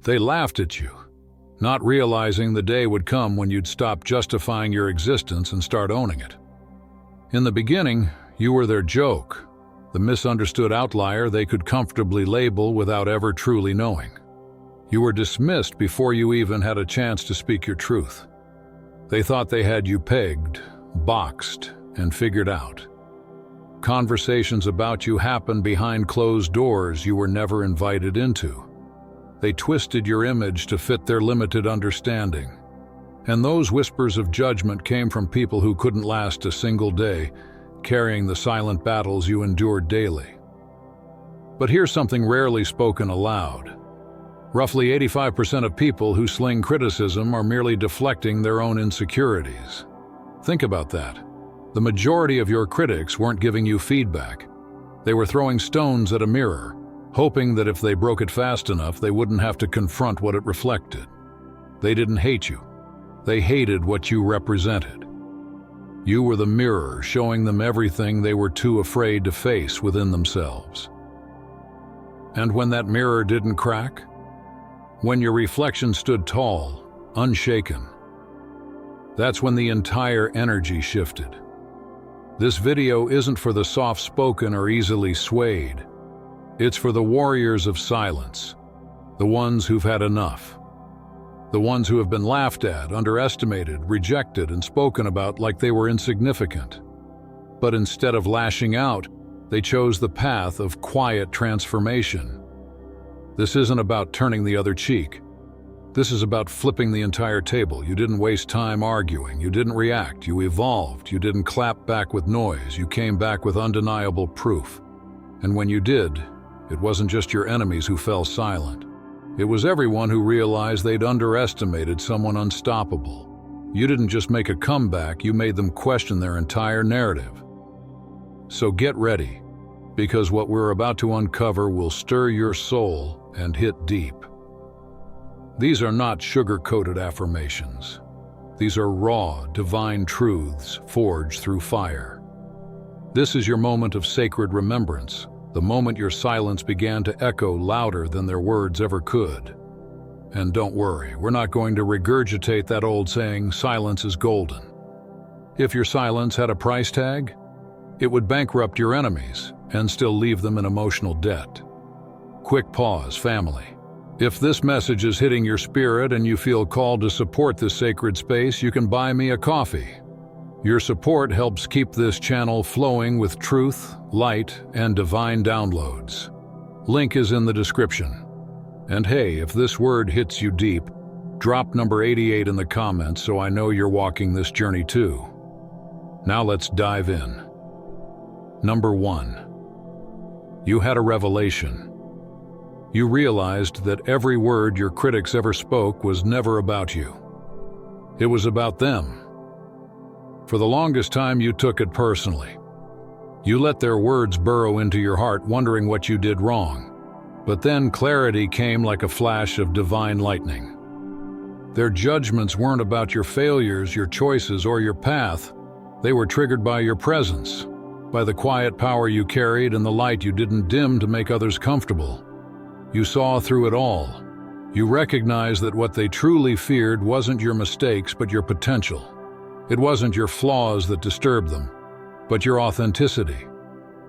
They laughed at you, not realizing the day would come when you'd stop justifying your existence and start owning it. In the beginning, you were their joke, the misunderstood outlier they could comfortably label without ever truly knowing. You were dismissed before you even had a chance to speak your truth. They thought they had you pegged, boxed, and figured out. Conversations about you happened behind closed doors you were never invited into. They twisted your image to fit their limited understanding. And those whispers of judgment came from people who couldn't last a single day, carrying the silent battles you endured daily. But here's something rarely spoken aloud. Roughly 85% of people who sling criticism are merely deflecting their own insecurities. Think about that. The majority of your critics weren't giving you feedback. They were throwing stones at a mirror, hoping that if they broke it fast enough, they wouldn't have to confront what it reflected. They didn't hate you. They hated what you represented. You were the mirror showing them everything they were too afraid to face within themselves. And when that mirror didn't crack, when your reflection stood tall, unshaken, that's when the entire energy shifted. This video isn't for the soft-spoken or easily swayed. It's for the warriors of silence, the ones who've had enough, the ones who have been laughed at, underestimated, rejected, and spoken about like they were insignificant. But instead of lashing out, they chose the path of quiet transformation. This isn't about turning the other cheek. This is about flipping the entire table. You didn't waste time arguing. You didn't react. You evolved. You didn't clap back with noise. You came back with undeniable proof. And when you did, it wasn't just your enemies who fell silent. It was everyone who realized they'd underestimated someone unstoppable. You didn't just make a comeback, you made them question their entire narrative. So get ready, because what we're about to uncover will stir your soul and hit deep. These are not sugar-coated affirmations. These are raw, divine truths forged through fire. This is your moment of sacred remembrance, the moment your silence began to echo louder than their words ever could. And don't worry, we're not going to regurgitate that old saying, silence is golden. If your silence had a price tag, it would bankrupt your enemies and still leave them in emotional debt. Quick pause, family. If this message is hitting your spirit and you feel called to support this sacred space, you can buy me a coffee. Your support helps keep this channel flowing with truth, light, and divine downloads. Link is in the description. And hey, if this word hits you deep, drop number 88 in the comments so I know you're walking this journey too. Now let's dive in. Number 1. You had a revelation. You realized that every word your critics ever spoke was never about you. It was about them. For the longest time, you took it personally. You let their words burrow into your heart, wondering what you did wrong. But then clarity came like a flash of divine lightning. Their judgments weren't about your failures, your choices, or your path. They were triggered by your presence, by the quiet power you carried and the light you didn't dim to make others comfortable. You saw through it all. You recognized that what they truly feared wasn't your mistakes, but your potential. It wasn't your flaws that disturbed them, but your authenticity.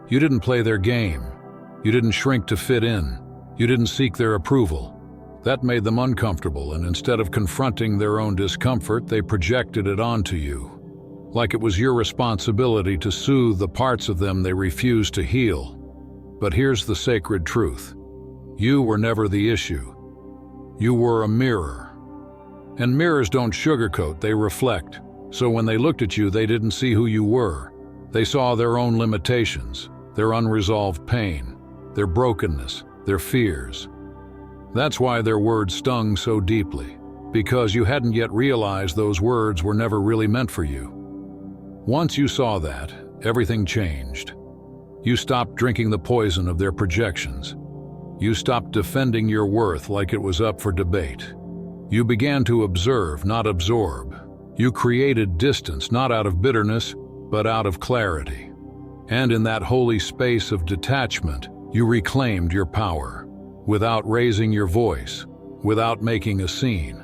You didn't play their game. You didn't shrink to fit in. You didn't seek their approval. That made them uncomfortable, and instead of confronting their own discomfort, they projected it onto you, like it was your responsibility to soothe the parts of them they refused to heal. But here's the sacred truth. You were never the issue. You were a mirror. And mirrors don't sugarcoat, they reflect. So when they looked at you, they didn't see who you were. They saw their own limitations, their unresolved pain, their brokenness, their fears. That's why their words stung so deeply, because you hadn't yet realized those words were never really meant for you. Once you saw that, everything changed. You stopped drinking the poison of their projections. You stopped defending your worth like it was up for debate. You began to observe, not absorb. You created distance, not out of bitterness, but out of clarity. And in that holy space of detachment, you reclaimed your power, without raising your voice, without making a scene.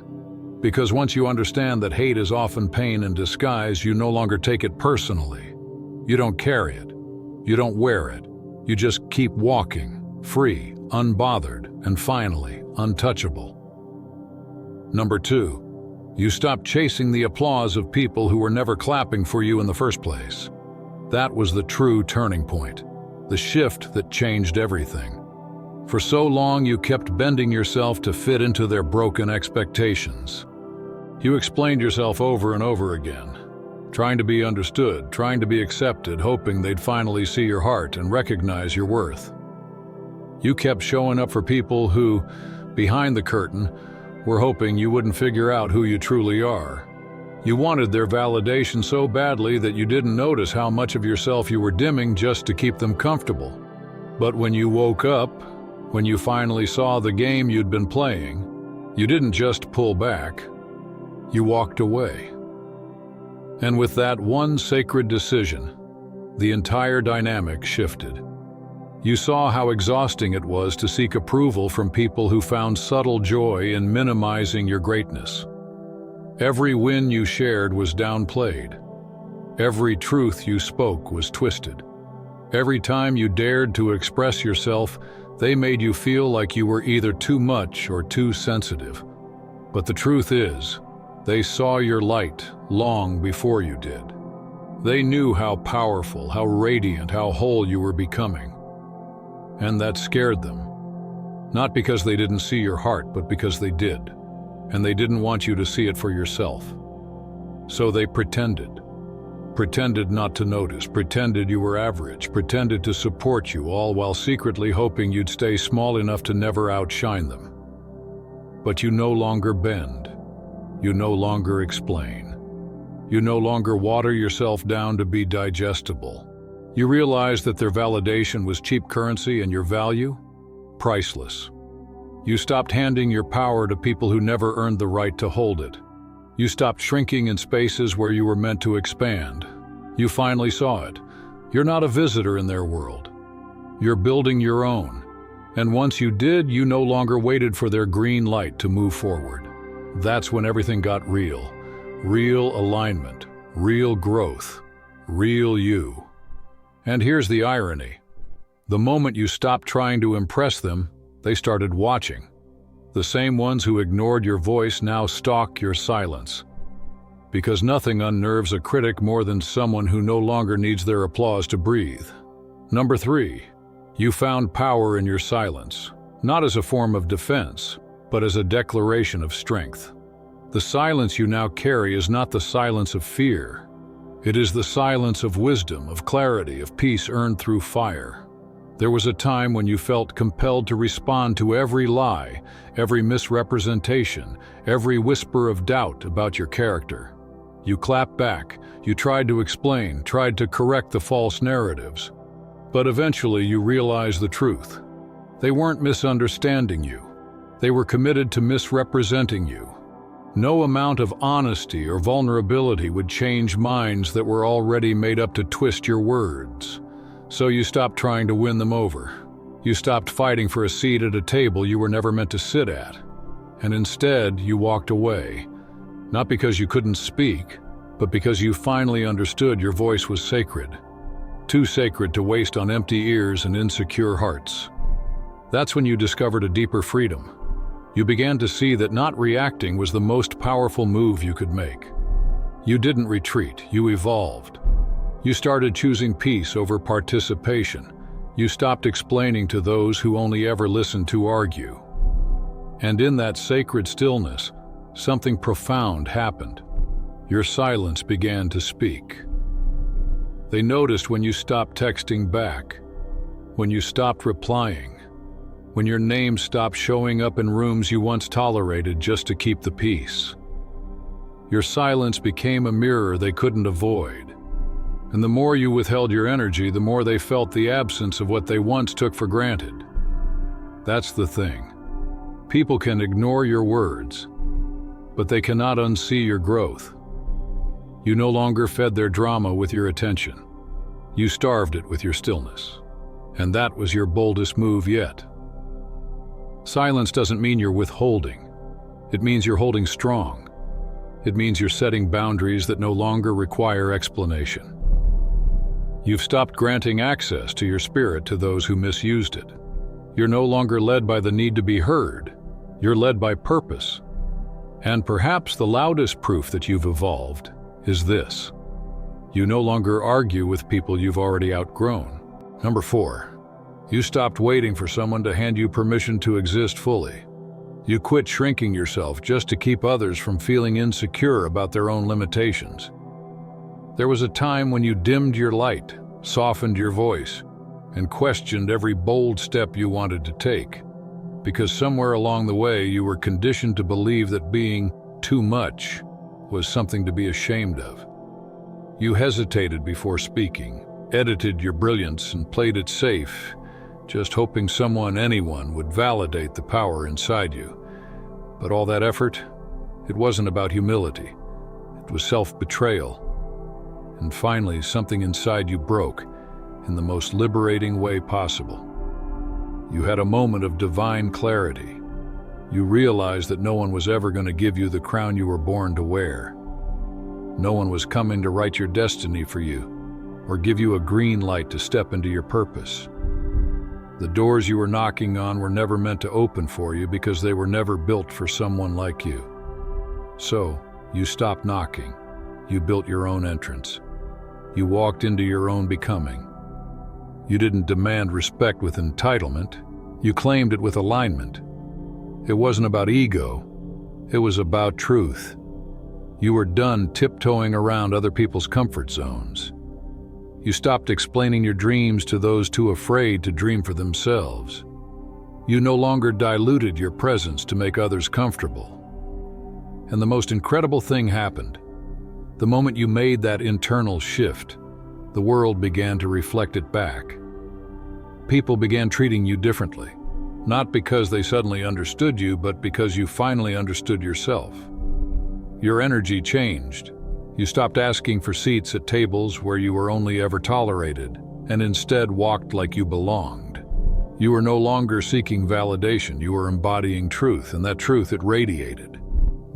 Because once you understand that hate is often pain in disguise, you no longer take it personally. You don't carry it. You don't wear it. You just keep walking, free, unbothered, and finally, untouchable. Number 2, you stop chasing the applause of people who were never clapping for you in the first place. That was the true turning point, the shift that changed everything. For so long, you kept bending yourself to fit into their broken expectations. You explained yourself over and over again, trying to be understood, trying to be accepted, hoping they'd finally see your heart and recognize your worth. You kept showing up for people who, behind the curtain, were hoping you wouldn't figure out who you truly are. You wanted their validation so badly that you didn't notice how much of yourself you were dimming just to keep them comfortable. But when you woke up, when you finally saw the game you'd been playing, you didn't just pull back, you walked away. And with that one sacred decision, the entire dynamic shifted. You saw how exhausting it was to seek approval from people who found subtle joy in minimizing your greatness. Every win you shared was downplayed. Every truth you spoke was twisted. Every time you dared to express yourself, they made you feel like you were either too much or too sensitive. But the truth is, they saw your light long before you did. They knew how powerful, how radiant, how whole you were becoming. And that scared them. Not because they didn't see your heart, but because they did. And they didn't want you to see it for yourself. So they pretended not to notice, pretended you were average, pretended to support you, all while secretly hoping you'd stay small enough to never outshine them. But you no longer bend. You no longer explain. You no longer water yourself down to be digestible. You realize that their validation was cheap currency and your value, priceless. You stopped handing your power to people who never earned the right to hold it. You stopped shrinking in spaces where you were meant to expand. You finally saw it. You're not a visitor in their world. You're building your own. And once you did, you no longer waited for their green light to move forward. That's when everything got real. Real alignment, real growth, real you. And here's the irony. The moment you stopped trying to impress them, they started watching. The same ones who ignored your voice now stalk your silence. Because nothing unnerves a critic more than someone who no longer needs their applause to breathe. Number 3, you found power in your silence, not as a form of defense, but as a declaration of strength. The silence you now carry is not the silence of fear. It is the silence of wisdom, of clarity, of peace earned through fire. There was a time when you felt compelled to respond to every lie, every misrepresentation, every whisper of doubt about your character. You clapped back, you tried to explain, tried to correct the false narratives. But eventually you realized the truth. They weren't misunderstanding you. They were committed to misrepresenting you. No amount of honesty or vulnerability would change minds that were already made up to twist your words. So you stopped trying to win them over. You stopped fighting for a seat at a table you were never meant to sit at. And instead, you walked away. Not because you couldn't speak, but because you finally understood your voice was sacred. Too sacred to waste on empty ears and insecure hearts. That's when you discovered a deeper freedom. You began to see that not reacting was the most powerful move you could make. You didn't retreat, you evolved. You started choosing peace over participation. You stopped explaining to those who only ever listened to argue. And in that sacred stillness, something profound happened. Your silence began to speak. They noticed when you stopped texting back, when you stopped replying, when your name stopped showing up in rooms you once tolerated just to keep the peace. Your silence became a mirror they couldn't avoid. And the more you withheld your energy, the more they felt the absence of what they once took for granted. That's the thing. People can ignore your words, but they cannot unsee your growth. You no longer fed their drama with your attention. You starved it with your stillness. And that was your boldest move yet. Silence doesn't mean you're withholding. It means you're holding strong. It means you're setting boundaries that no longer require explanation. You've stopped granting access to your spirit to those who misused it. You're no longer led by the need to be heard. You're led by purpose. And perhaps the loudest proof that you've evolved is this. You no longer argue with people you've already outgrown. Number 4, you stopped waiting for someone to hand you permission to exist fully. You quit shrinking yourself just to keep others from feeling insecure about their own limitations. There was a time when you dimmed your light, softened your voice, and questioned every bold step you wanted to take, because somewhere along the way you were conditioned to believe that being too much was something to be ashamed of. You hesitated before speaking, edited your brilliance and played it safe, just hoping anyone would validate the power inside you. But all that effort, it wasn't about humility. It was self-betrayal. And finally, something inside you broke in the most liberating way possible. You had a moment of divine clarity. You realized that no one was ever going to give you the crown you were born to wear. No one was coming to write your destiny for you or give you a green light to step into your purpose. The doors you were knocking on were never meant to open for you because they were never built for someone like you. So, you stopped knocking. You built your own entrance. You walked into your own becoming. You didn't demand respect with entitlement. You claimed it with alignment. It wasn't about ego. It was about truth. You were done tiptoeing around other people's comfort zones. You stopped explaining your dreams to those too afraid to dream for themselves. You no longer diluted your presence to make others comfortable. And the most incredible thing happened. The moment you made that internal shift, the world began to reflect it back. People began treating you differently, not because they suddenly understood you, but because you finally understood yourself. Your energy changed. You stopped asking for seats at tables where you were only ever tolerated, and instead walked like you belonged. You were no longer seeking validation, you were embodying truth, and that truth, it radiated.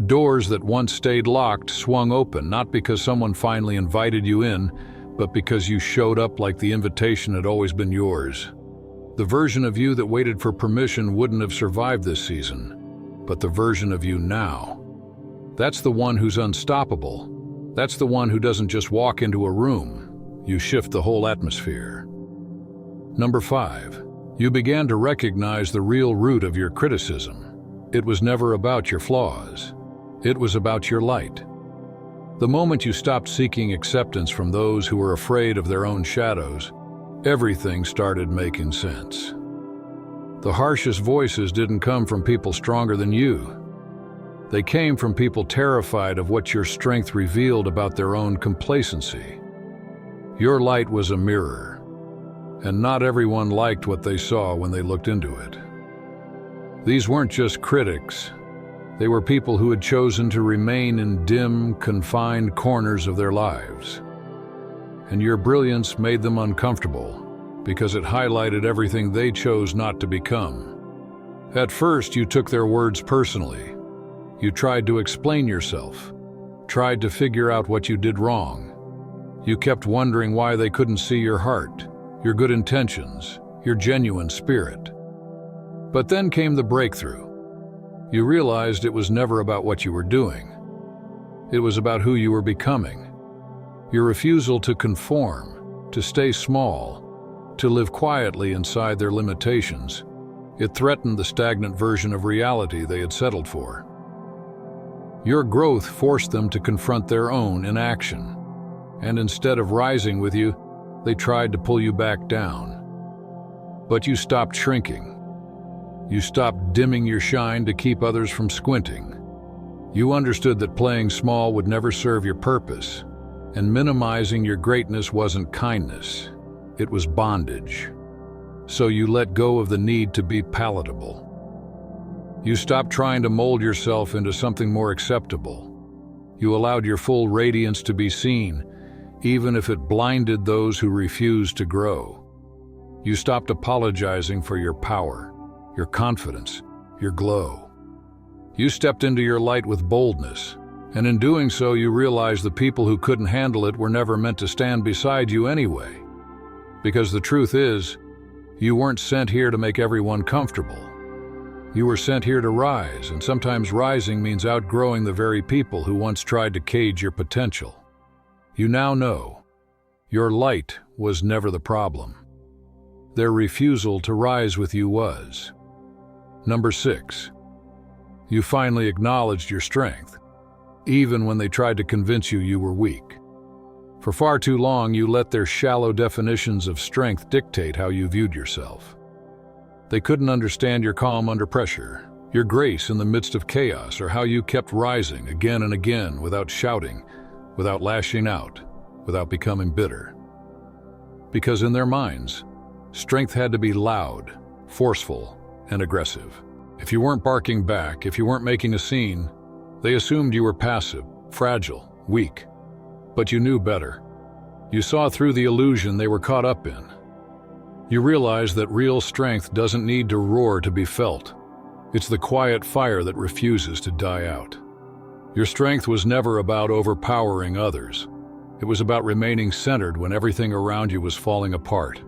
Doors that once stayed locked swung open, not because someone finally invited you in, but because you showed up like the invitation had always been yours. The version of you that waited for permission wouldn't have survived this season, but the version of you now. That's the one who's unstoppable. That's the one who doesn't just walk into a room. You shift the whole atmosphere. Number 5, you began to recognize the real root of your criticism. It was never about your flaws. It was about your light. The moment you stopped seeking acceptance from those who were afraid of their own shadows, everything started making sense. The harshest voices didn't come from people stronger than you. They came from people terrified of what your strength revealed about their own complacency. Your light was a mirror, and not everyone liked what they saw when they looked into it. These weren't just critics. They were people who had chosen to remain in dim, confined corners of their lives. And your brilliance made them uncomfortable because it highlighted everything they chose not to become. At first, you took their words personally. You tried to explain yourself, tried to figure out what you did wrong. You kept wondering why they couldn't see your heart, your good intentions, your genuine spirit. But then came the breakthrough. You realized it was never about what you were doing. It was about who you were becoming. Your refusal to conform, to stay small, to live quietly inside their limitations, it threatened the stagnant version of reality they had settled for. Your growth forced them to confront their own inaction, and instead of rising with you, they tried to pull you back down. But you stopped shrinking. You stopped dimming your shine to keep others from squinting. You understood that playing small would never serve your purpose, and minimizing your greatness wasn't kindness, it was bondage. So you let go of the need to be palatable. You stopped trying to mold yourself into something more acceptable. You allowed your full radiance to be seen, even if it blinded those who refused to grow. You stopped apologizing for your power, your confidence, your glow. You stepped into your light with boldness, and in doing so you realized the people who couldn't handle it were never meant to stand beside you anyway. Because the truth is, you weren't sent here to make everyone comfortable. You were sent here to rise, and sometimes rising means outgrowing the very people who once tried to cage your potential. You now know, your light was never the problem. Their refusal to rise with you was. Number 6. You finally acknowledged your strength, even when they tried to convince you you were weak. For far too long, you let their shallow definitions of strength dictate how you viewed yourself. They couldn't understand your calm under pressure, your grace in the midst of chaos, or how you kept rising again and again without shouting, without lashing out, without becoming bitter. Because in their minds, strength had to be loud, forceful, and aggressive. If you weren't barking back, if you weren't making a scene, they assumed you were passive, fragile, weak. But you knew better. You saw through the illusion they were caught up in. You realized that real strength doesn't need to roar to be felt. It's the quiet fire that refuses to die out. Your strength was never about overpowering others. It was about remaining centered when everything around you was falling apart.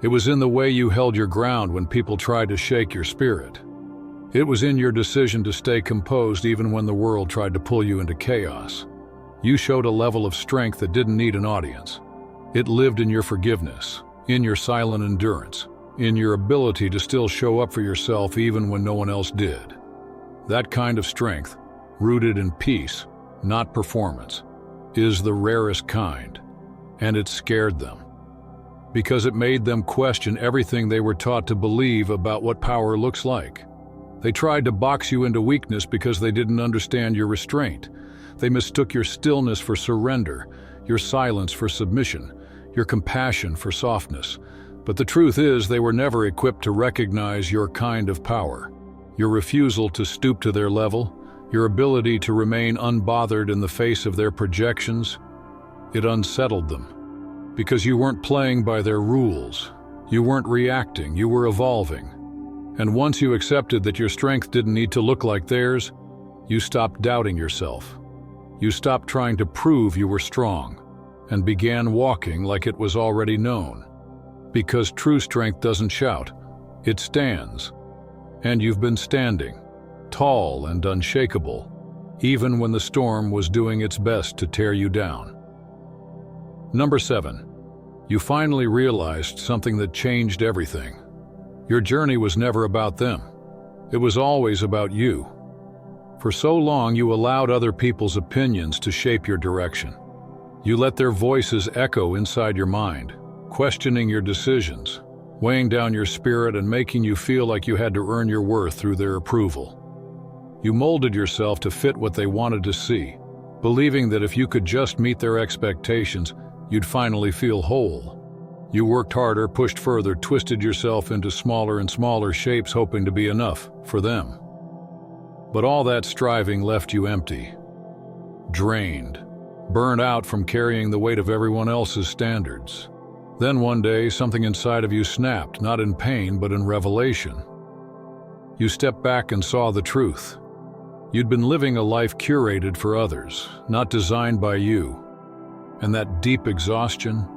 It was in the way you held your ground when people tried to shake your spirit. It was in your decision to stay composed even when the world tried to pull you into chaos. You showed a level of strength that didn't need an audience. It lived in your forgiveness, in your silent endurance, in your ability to still show up for yourself even when no one else did. That kind of strength, rooted in peace, not performance, is the rarest kind, and it scared them. Because it made them question everything they were taught to believe about what power looks like. They tried to box you into weakness because they didn't understand your restraint. They mistook your stillness for surrender, your silence for submission, your compassion for softness. But the truth is, they were never equipped to recognize your kind of power. Your refusal to stoop to their level, your ability to remain unbothered in the face of their projections, it unsettled them. Because you weren't playing by their rules. You weren't reacting, you were evolving. And once you accepted that your strength didn't need to look like theirs, you stopped doubting yourself. You stopped trying to prove you were strong, and began walking like it was already known. Because true strength doesn't shout, it stands. And you've been standing, tall and unshakable, even when the storm was doing its best to tear you down. Number 7. You finally realized something that changed everything. Your journey was never about them. It was always about you. For so long, you allowed other people's opinions to shape your direction. You let their voices echo inside your mind, questioning your decisions, weighing down your spirit and making you feel like you had to earn your worth through their approval. You molded yourself to fit what they wanted to see, believing that if you could just meet their expectations, you'd finally feel whole. You worked harder, pushed further, twisted yourself into smaller and smaller shapes, hoping to be enough for them. But all that striving left you empty, drained, burned out from carrying the weight of everyone else's standards. Then one day, something inside of you snapped, not in pain, but in revelation. You stepped back and saw the truth. You'd been living a life curated for others, not designed by you. And that deep exhaustion,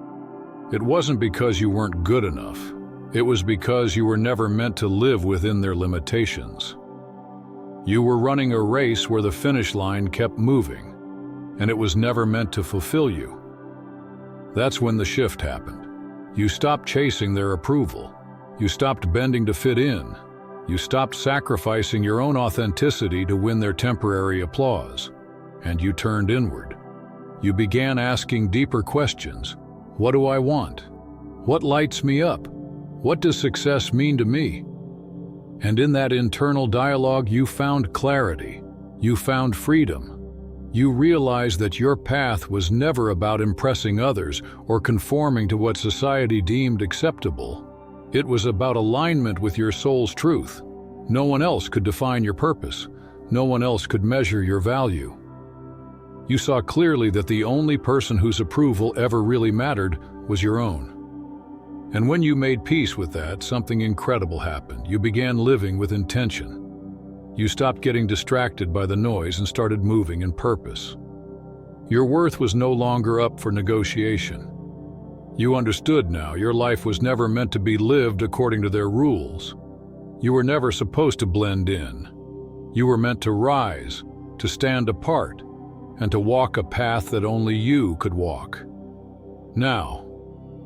it wasn't because you weren't good enough. It was because you were never meant to live within their limitations. You were running a race where the finish line kept moving, and it was never meant to fulfill you. That's when the shift happened. You stopped chasing their approval. You stopped bending to fit in. You stopped sacrificing your own authenticity to win their temporary applause. And you turned inward. You began asking deeper questions. What do I want? What lights me up? What does success mean to me? And in that internal dialogue, you found clarity. You found freedom. You realized that your path was never about impressing others or conforming to what society deemed acceptable. It was about alignment with your soul's truth. No one else could define your purpose. No one else could measure your value. You saw clearly that the only person whose approval ever really mattered was your own. And when you made peace with that, something incredible happened. You began living with intention. You stopped getting distracted by the noise and started moving in purpose. Your worth was no longer up for negotiation. You understood now your life was never meant to be lived according to their rules. You were never supposed to blend in. You were meant to rise, to stand apart, and to walk a path that only you could walk. Now,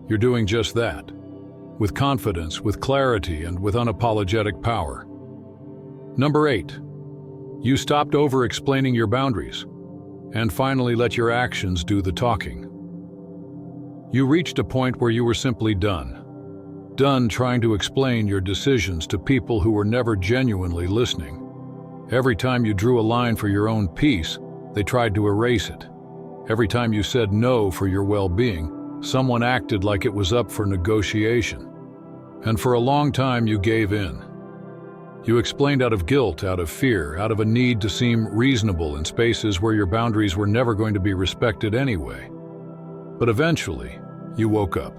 you're doing just that, with confidence, with clarity, and with unapologetic power. Number 8, you stopped over-explaining your boundaries and finally let your actions do the talking. You reached a point where you were simply done. Done trying to explain your decisions to people who were never genuinely listening. Every time you drew a line for your own peace, they tried to erase it. Every time you said no for your well-being, someone acted like it was up for negotiation. And for a long time you gave in. You explained out of guilt, out of fear, out of a need to seem reasonable in spaces where your boundaries were never going to be respected anyway. But eventually, you woke up.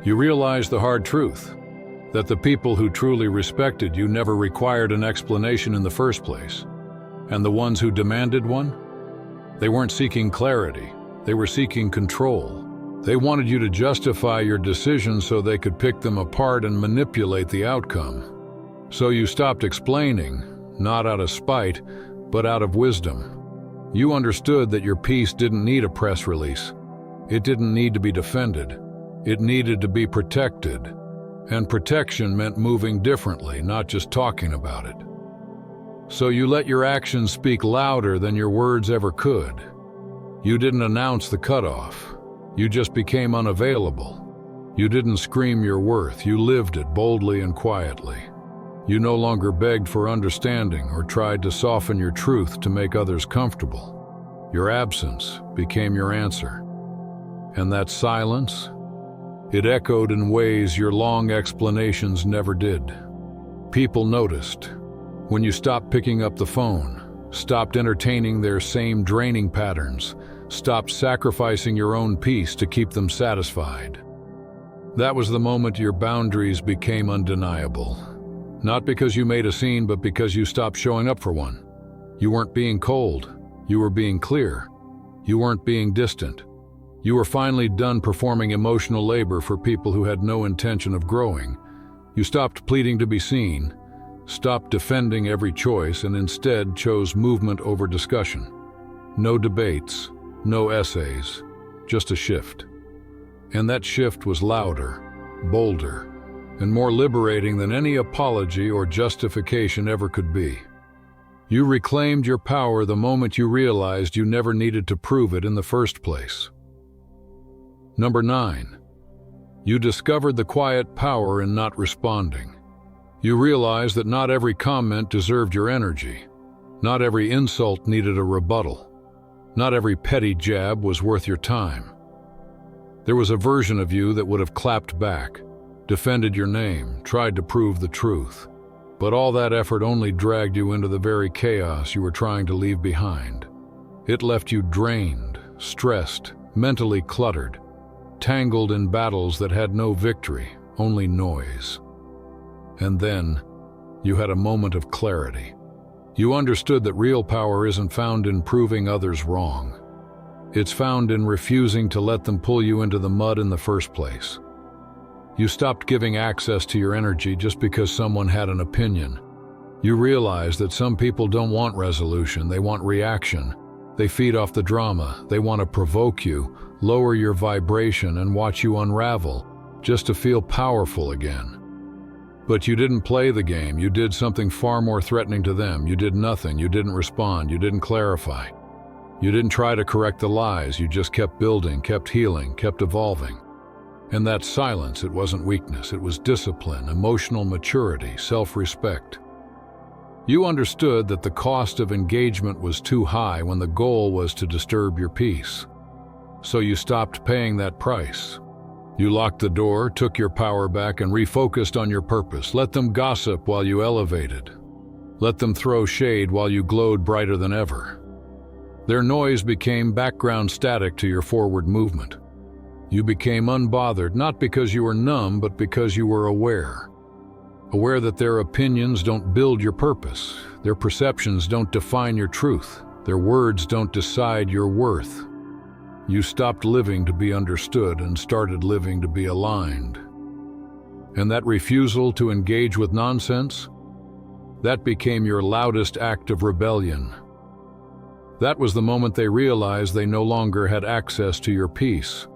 You realized the hard truth, that the people who truly respected you never required an explanation in the first place. And the ones who demanded one? They weren't seeking clarity, they were seeking control. They wanted you to justify your decisions so they could pick them apart and manipulate the outcome. So you stopped explaining, not out of spite, but out of wisdom. You understood that your peace didn't need a press release. It didn't need to be defended. It needed to be protected. And protection meant moving differently, not just talking about it. So you let your actions speak louder than your words ever could. You didn't announce the cutoff. You just became unavailable. You didn't scream your worth. You lived it boldly and quietly. You no longer begged for understanding or tried to soften your truth to make others comfortable. Your absence became your answer. And that silence, it echoed in ways your long explanations never did. People noticed. When you stopped picking up the phone, stopped entertaining their same draining patterns, stopped sacrificing your own peace to keep them satisfied. That was the moment your boundaries became undeniable. Not because you made a scene, but because you stopped showing up for one. You weren't being cold. You were being clear. You weren't being distant. You were finally done performing emotional labor for people who had no intention of growing. You stopped pleading to be seen, stopped defending every choice, and instead chose movement over discussion. No debates, no essays, just a shift. And that shift was louder, bolder, and more liberating than any apology or justification ever could be. You reclaimed your power the moment you realized you never needed to prove it in the first place. Number 9, you discovered the quiet power in not responding. You realized that not every comment deserved your energy. Not every insult needed a rebuttal. Not every petty jab was worth your time. There was a version of you that would have clapped back, defended your name, tried to prove the truth. But all that effort only dragged you into the very chaos you were trying to leave behind. It left you drained, stressed, mentally cluttered, tangled in battles that had no victory, only noise. And then, you had a moment of clarity. You understood that real power isn't found in proving others wrong. It's found in refusing to let them pull you into the mud in the first place. You stopped giving access to your energy just because someone had an opinion. You realized that some people don't want resolution, they want reaction. They feed off the drama, they want to provoke you, lower your vibration, and watch you unravel, just to feel powerful again. But you didn't play the game, you did something far more threatening to them. You did nothing, you didn't respond, you didn't clarify. You didn't try to correct the lies, you just kept building, kept healing, kept evolving. And that silence, it wasn't weakness, it was discipline, emotional maturity, self-respect. You understood that the cost of engagement was too high when the goal was to disturb your peace. So you stopped paying that price. You locked the door, took your power back, and refocused on your purpose. Let them gossip while you elevated. Let them throw shade while you glowed brighter than ever. Their noise became background static to your forward movement. You became unbothered, not because you were numb, but because you were aware. aware that their opinions don't build your purpose, their perceptions don't define your truth, their words don't decide your worth. You stopped living to be understood and started living to be aligned. And that refusal to engage with nonsense, that became your loudest act of rebellion. That was the moment they realized they no longer had access to your peace.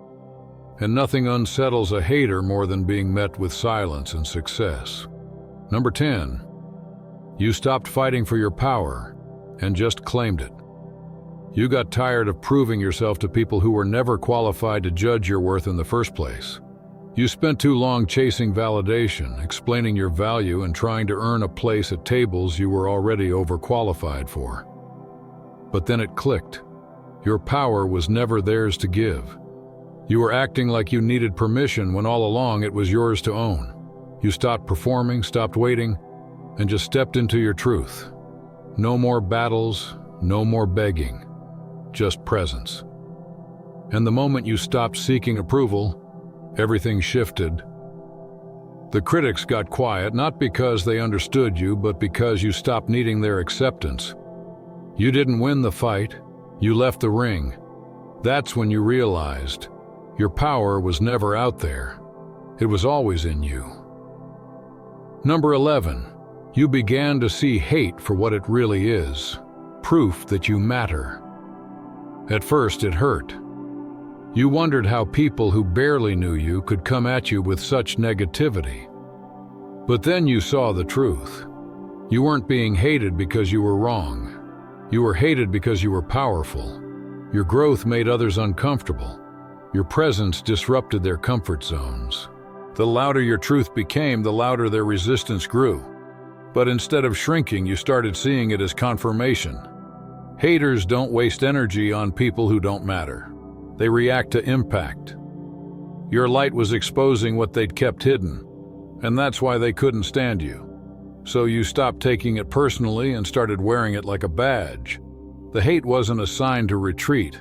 And nothing unsettles a hater more than being met with silence and success. Number 10, you stopped fighting for your power and just claimed it. You got tired of proving yourself to people who were never qualified to judge your worth in the first place. You spent too long chasing validation, explaining your value, and trying to earn a place at tables you were already overqualified for. But then it clicked. Your power was never theirs to give. You were acting like you needed permission when all along it was yours to own. You stopped performing, stopped waiting, and just stepped into your truth. No more battles, no more begging, just presence. And the moment you stopped seeking approval, everything shifted. The critics got quiet, not because they understood you, but because you stopped needing their acceptance. You didn't win the fight, you left the ring. That's when you realized your power was never out there. It was always in you. Number 11, you began to see hate for what it really is, proof that you matter. At first it hurt. You wondered how people who barely knew you could come at you with such negativity. But then you saw the truth. You weren't being hated because you were wrong. You were hated because you were powerful. Your growth made others uncomfortable. Your presence disrupted their comfort zones. The louder your truth became, the louder their resistance grew. But instead of shrinking, you started seeing it as confirmation. Haters don't waste energy on people who don't matter. They react to impact. Your light was exposing what they'd kept hidden, and that's why they couldn't stand you. So you stopped taking it personally and started wearing it like a badge. The hate wasn't a sign to retreat.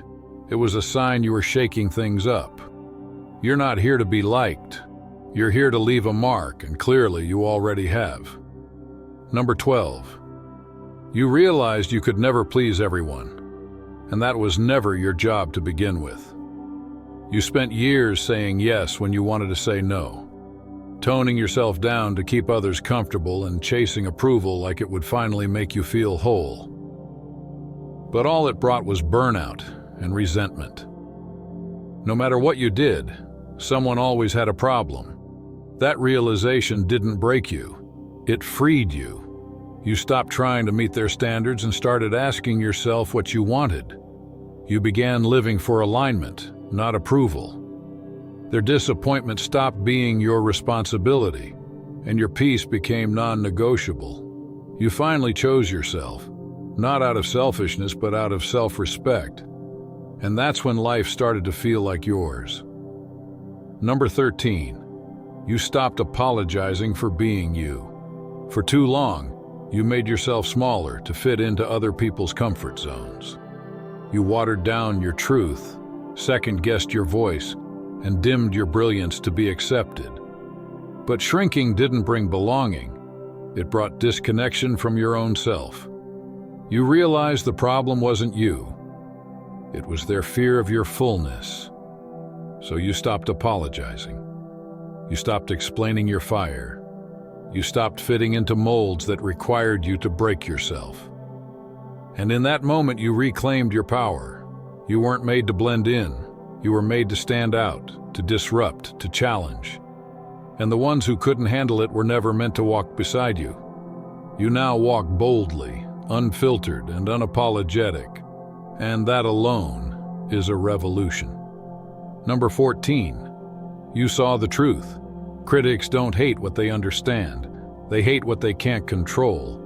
It was a sign you were shaking things up. You're not here to be liked. You're here to leave a mark, and clearly you already have. Number 12. You realized you could never please everyone, and that was never your job to begin with. You spent years saying yes when you wanted to say no, toning yourself down to keep others comfortable and chasing approval like it would finally make you feel whole. But all it brought was burnout and resentment. No matter what you did, someone always had a problem. That realization didn't break you, it freed you. You stopped trying to meet their standards and started asking yourself what you wanted. You began living for alignment, not approval. Their disappointment stopped being your responsibility, and your peace became non-negotiable. You finally chose yourself, not out of selfishness, but out of self-respect. And that's when life started to feel like yours. Number 13, you stopped apologizing for being you. For too long, you made yourself smaller to fit into other people's comfort zones. You watered down your truth, second-guessed your voice, and dimmed your brilliance to be accepted. But shrinking didn't bring belonging. It brought disconnection from your own self. You realized the problem wasn't you. It was their fear of your fullness. So you stopped apologizing. You stopped explaining your fire. You stopped fitting into molds that required you to break yourself. And in that moment, you reclaimed your power. You weren't made to blend in. You were made to stand out, to disrupt, to challenge. And the ones who couldn't handle it were never meant to walk beside you. You now walk boldly, unfiltered, and unapologetic. And that alone is a revolution. Number 14, you saw the truth. Critics don't hate what they understand. They hate what they can't control.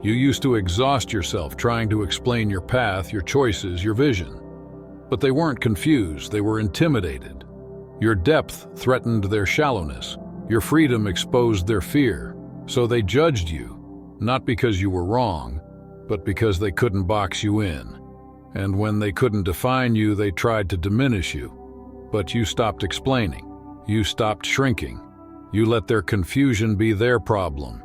You used to exhaust yourself trying to explain your path, your choices, your vision. But they weren't confused, they were intimidated. Your depth threatened their shallowness. Your freedom exposed their fear. So they judged you, not because you were wrong, but because they couldn't box you in. And when they couldn't define you, they tried to diminish you. But you stopped explaining. You stopped shrinking. You let their confusion be their problem.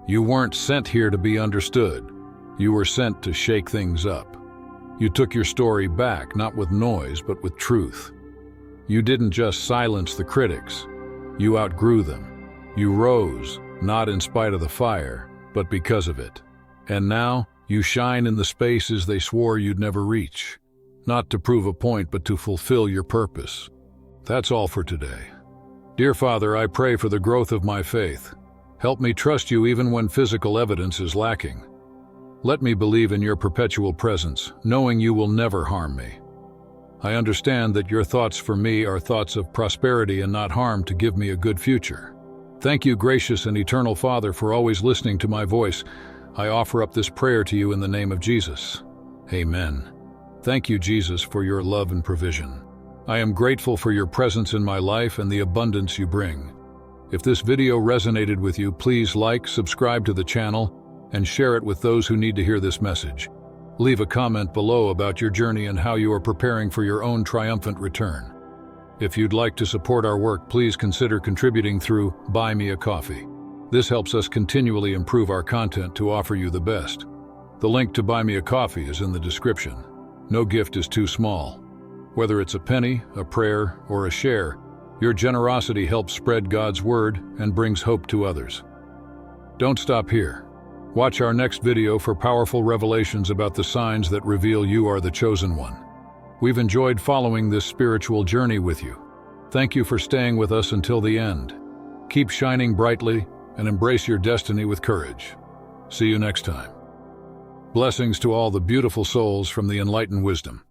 You weren't sent here to be understood. You were sent to shake things up. You took your story back, not with noise, but with truth. You didn't just silence the critics. You outgrew them. You rose, not in spite of the fire, but because of it. And now, you shine in the spaces they swore you'd never reach. Not to prove a point, but to fulfill your purpose. That's all for today. Dear Father, I pray for the growth of my faith. Help me trust you even when physical evidence is lacking. Let me believe in your perpetual presence, knowing you will never harm me. I understand that your thoughts for me are thoughts of prosperity and not harm to give me a good future. Thank you, gracious and eternal Father, for always listening to my voice. I offer up this prayer to you in the name of Jesus. Amen. Thank you, Jesus, for your love and provision. I am grateful for your presence in my life and the abundance you bring. If this video resonated with you, please like, subscribe to the channel, and share it with those who need to hear this message. Leave a comment below about your journey and how you are preparing for your own triumphant return. If you'd like to support our work, please consider contributing through Buy Me a Coffee. This helps us continually improve our content to offer you the best. The link to Buy Me a Coffee is in the description. No gift is too small. Whether it's a penny, a prayer, or a share, your generosity helps spread God's word and brings hope to others. Don't stop here. Watch our next video for powerful revelations about the signs that reveal you are the chosen one. We've enjoyed following this spiritual journey with you. Thank you for staying with us until the end. Keep shining brightly and embrace your destiny with courage. See you next time. Blessings to all the beautiful souls from the Enlighten Wisdom.